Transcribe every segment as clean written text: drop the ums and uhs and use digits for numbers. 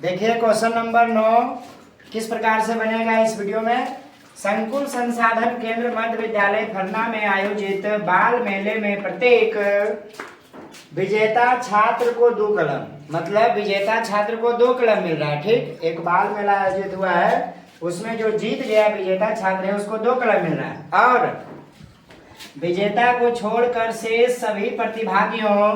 देखिए question number 9 किस प्रकार से बनेगा इस वीडियो में। संकुल संसाधन केंद्र मध्य विद्यालय फरना में आयोजित बाल मेले में प्रत्येक विजेता छात्र को 2 कलम, मतलब विजेता छात्र को 2 कलम मिल रहा है। ठीक, एक बाल मेला आयोजित हुआ है, उसमें जो जीत गया विजेता छात्र है उसको 2 कलम मिल रहा है, और विजेता को छोड़कर शेष सभी प्रतिभागियों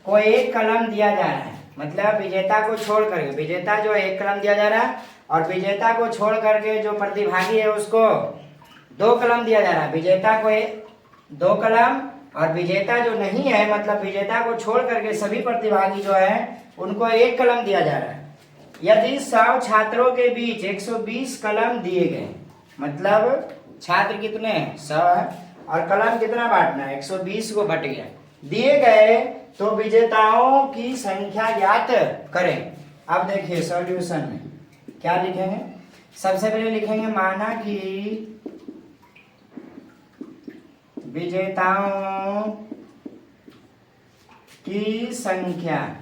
को 1 कलम दिया जा रहा है। मतलब विजेता को छोड़ करके, विजेता जो 1 कलम दिया जा रहा है और विजेता को छोड़ करके जो प्रतिभागी है उसको 2 कलम दिया जा रहा है। विजेता को 2 कलम और विजेता जो नहीं है, मतलब विजेता को छोड़ करके सभी प्रतिभागी जो है उनको 1 कलम दिया जा रहा है। यदि 100 छात्रों के बीच 120 कलम दिए गए, मतलब छात्र कितने हैं 100 है और कलम कितना बांटना है 120 को बट गया, दिए गए तो विजेताओं की संख्या ज्ञात करें। अब देखिए सॉल्यूशन में क्या लिखेंगे। सबसे पहले लिखेंगे माना कि विजेताओं की संख्या,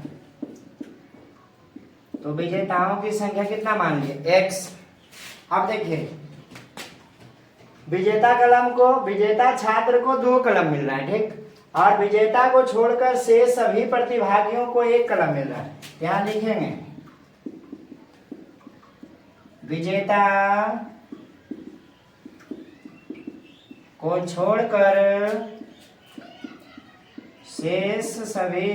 तो विजेताओं की संख्या कितना मान लिए x। अब देखिए विजेता छात्र को 2 कलम मिल रहा है, ठीक, और विजेता को छोड़कर शेष सभी प्रतिभागियों को 1 कलम मिल रहा है। यहां लिखेंगे विजेता को छोड़कर शेष सभी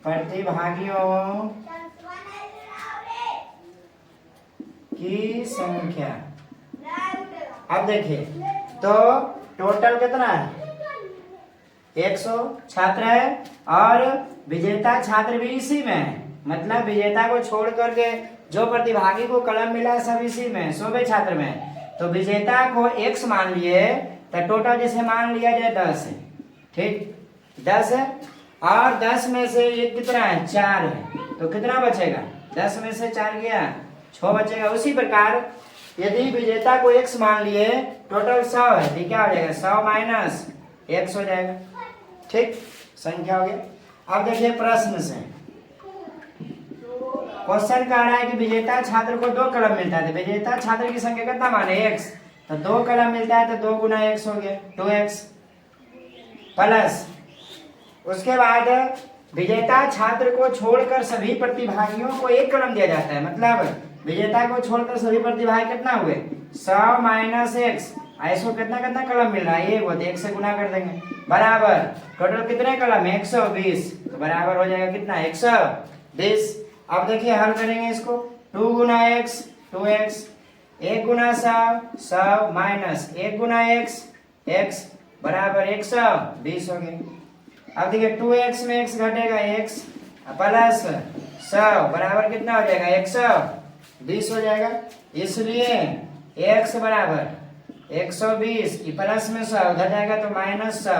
प्रतिभागियों की संख्या। अब देखिए तो टोटल कितना है 100 छात्र है और विजेता छात्र भी इसी में है, मतलब विजेता को छोड़ करके जो प्रतिभागी को कलम मिला है सब इसी में 100 छात्र में। तो विजेता को x मान लिए तो टोटल जैसे मान लिया जाए 10 है, ठीक 10 है और 10 में से ये कितना है 4 है, तो कितना बचेगा 10 में से 4 गया 6 बचेगा। उसी प्रकार यदि विजेता को x मान लिए टोटल 100 है तो क्या हो जाएगा 100 माइनस x हो जाएगा, ठीक संख्या हो गया। अब देखिए प्रश्न से क्वेश्चन कह रहा है कि विजेता छात्र को 2 कलम मिलता है, तो विजेता छात्र की संख्या कितना माने x, तो 2 कलम मिलता है तो 2 गुना x हो गया 2x प्लस उसके बाद विजेता छात्र को छोड़कर सभी प्रतिभागियों को 1 कलम दिया जाता है, मतलब विजेता को छोड़कर सभी प्रतिभागी कितना हुए 100 माइनस x, ऐसो कितना कितना कलम मिल रहा है, ये वो 1 से गुना कर देंगे बराबर टोटल कितने कलम है 120, तो बराबर हो जाएगा कितना 120। अब देखिए हल करेंगे इसको 2 गुना x 2x, 1 गुना 100 माइनस 1 गुना x बराबर 120 हो गया। अब देखिए 2x में x घटेगा x प्लस 100 बराबर कितना हो जाएगा 120 हो जाएगा। इसलिए x बराबर 120 प्लस में 100 उधर जाएगा तो माइनस 100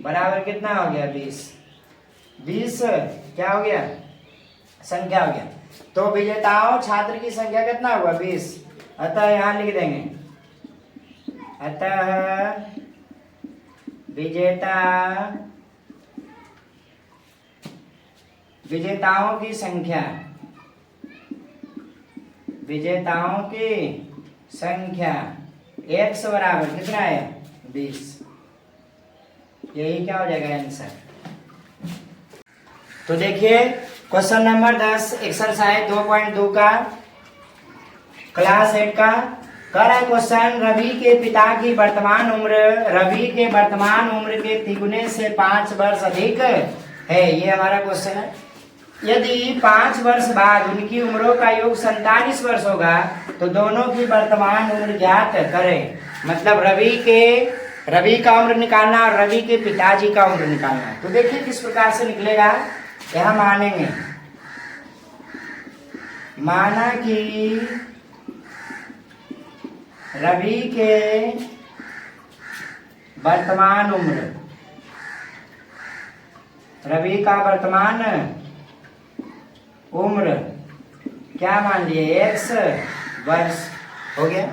बराबर कितना हो गया 20 क्या हो गया संख्या हो गया। तो विजेताओं छात्र की संख्या कितना हुआ 20, अतः यहां लिख देंगे अतः विजेताओं की संख्या x बराबर कितना है 20, यही क्या हो जाएगा आंसर। तो देखिए क्वेश्चन नंबर 10 एक्सरसाइज 2.2 का क्लास 8 का कह रहा है क्वेश्चन रवि के पिता की वर्तमान उम्र के तिगुने से 5 वर्ष अधिक है, ये हमारा क्वेश्चन है। यदि 5 वर्ष बाद उनकी उम्रों का योग 47 वर्ष होगा तो दोनों की वर्तमान उम्र ज्ञात करें। मतलब रवि का उम्र निकालना और रवि के पिताजी का उम्र निकालना। तो देखिए किस प्रकार से निकलेगा, यहां मानेंगे माना कि रवि के वर्तमान उम्र, रवि का वर्तमान उम्र क्या मान लिए x वर्ष हो गया।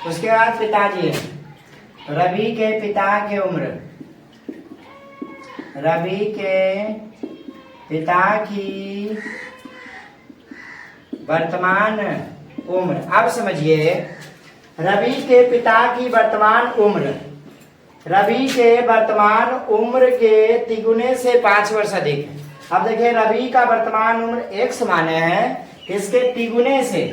उसके बाद पिताजी है, रवि के पिता की उम्र, रवि के पिता की वर्तमान उम्र। अब समझिए, रवि के पिता की वर्तमान उम्र, रवि के वर्तमान उम्र के तिगुने से 5 वर्ष अधिक है। अब देखिए, रवि का वर्तमान उम्र x माने हैं, इसके तिगुने से,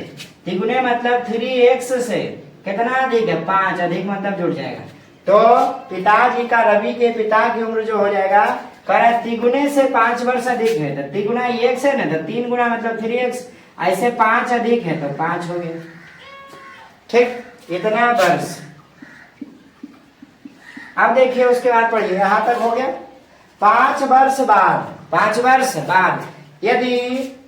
तिगुने मतलब 3x से कितना अधिक है, 5 अधिक मतलब जुड़ जाएगा। तो पिताजी का, रवि के पिता की उम्र जो हो जाएगा, कह रहा है तिगुने से 5 वर्ष अधिक है, तो तिगुना x है ना, तो 3 गुना मतलब 3x, ऐसे 5 अधिक है तो 5 हो गया। ठीक, इतना वर्ष। अब देखिए उसके बाद पढ़िए, यहां तक हो गया। 5 वर्ष बाद, 5 वर्ष बाद यदि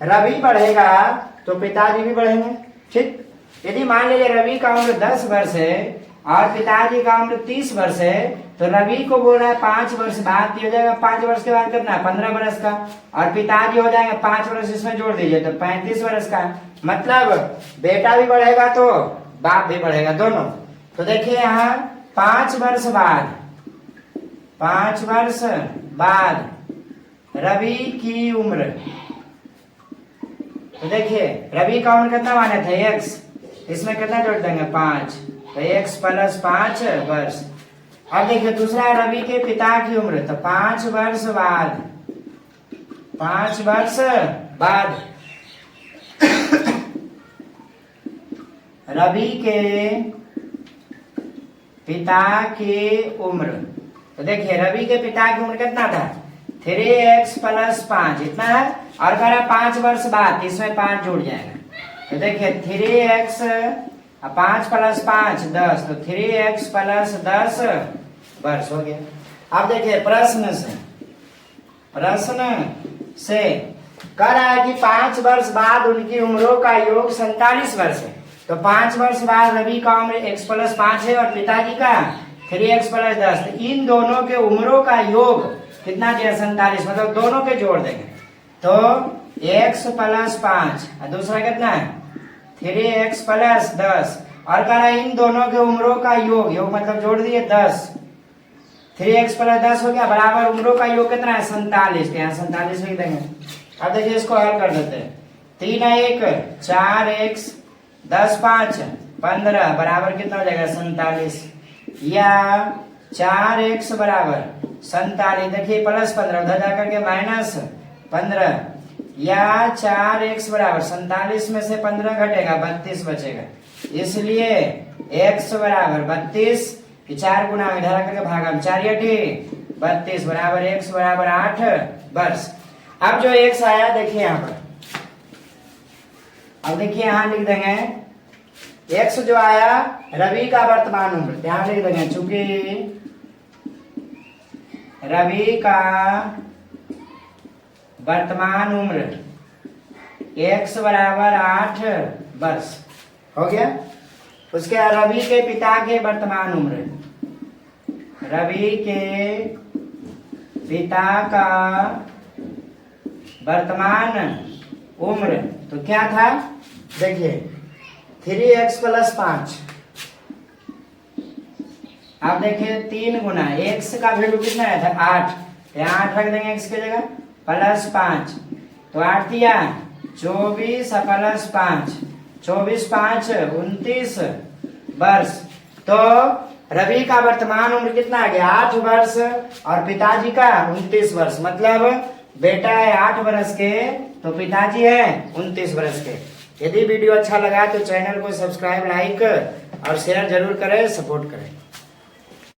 रवि बढ़ेगा तो पिताजी भी बढ़ेंगे। ठीक, यदि मान लीजिए रवि का उम्र 10 वर्ष है और पिताजी का उम्र 30 वर्ष है, तो रवि को बोल रहा है 5 वर्ष बाद हो जाएगा। 5 वर्ष के बाद कितना, 15 वर्ष का, और पिताजी हो जाएंगे 5 वर्ष इसमें जोड़ दीजिए तो 35 वर्ष का। मतलब बेटा भी बढ़ेगा तो बाप भी बढ़ेगा, दोनों। तो देखिए यहाँ 5 वर्ष बाद, 5 वर्ष बाद रवि की उम्र, तो देखिए रवि का उम्र कितना माने थे, x, इसमें कितना जोड़ देंगे, 5, तो x प्लस 5 वर्ष। अब देखिए दूसरा है रवि के पिता की उम्र, तो 5 वर्ष बाद, 5 वर्ष बाद रवि के पिता की उम्र, तो देखिए रवि के पिता की उम्र कितना था, 3x प्लस 5 इतना है, और कह रहा 5 वर्ष बाद, इसमें 5 जुड़ जाएगा। तो देखिए 3x 5 प्लस 5 10, तो 3x प्लस 10 वर्ष हो गया। अब देखिए प्रश्न से कह रहा है कि 5 वर्ष बाद उनकी उम्रों का योग 47 वर्ष है। तो 5 वर्ष बाद रवि का उम्र x प्लस 5 है और पिताजी का 3x प्लस 10, तो इन दोनों के उम्रों का योग कितना दिया, 47, मतलब दोनों के जोड़ देंगे तो x प्लस 5 और दूसरा कितना है 3x प्लस 10, और कह रहा है इन दोनों के उम्रों का योग, योग मतलब जोड़ दिए 10, 3x प्लस 10 हो गया बराबर उम्रों का योग कितना है, 47, यहाँ 47 लिख देंगे। अब देखिए इसको हल कर देते हैं, 3 1 4x 10 5 15 बराबर कितना हो जाएगा, 47, या 4x बराबर 47, देखिए प्लस 15 उधर जाकर के माइनस 15, या 4x बराबर 47 में से 15 घटेगा 32 बचेगा, इसलिए x बराबर 32, 4 गुना इधर आकर के भागा 4 32 बराबर x बराबर 8 वर्ष। अब जो x आया देखिए यहाँ पर, अब देखिए यहाँ लिख देंगे x जो आया रवि का वर्तमान उम्र, ध्यान लिख देंगे, चूंकि रवि का वर्तमान उम्र x बराबर 8 वर्ष हो गया। उसके बाद रवि के पिता के वर्तमान उम्र, रवि के पिता का वर्तमान उम्र तो क्या था, देखिए 3x प्लस 5, अब देखिए 3 गुना x का वैल्यू कितना है था 8, यहाँ 8 रख देंगे x की जगह, प्लस 5, तो 8 दिया 24 प्लस 5, 24 5 29 वर्ष। तो रवि का वर्तमान उम्र कितना आ गया, 8 वर्ष, और पिताजी का 29 वर्ष, मतलब बेटा है 8 वर्ष के तो पिताजी है 29 वर्ष के। यदि वीडियो अच्छा लगा तो चैनल को सब्सक्राइब, लाइक और शेयर जरूर करें, सपोर्ट करें।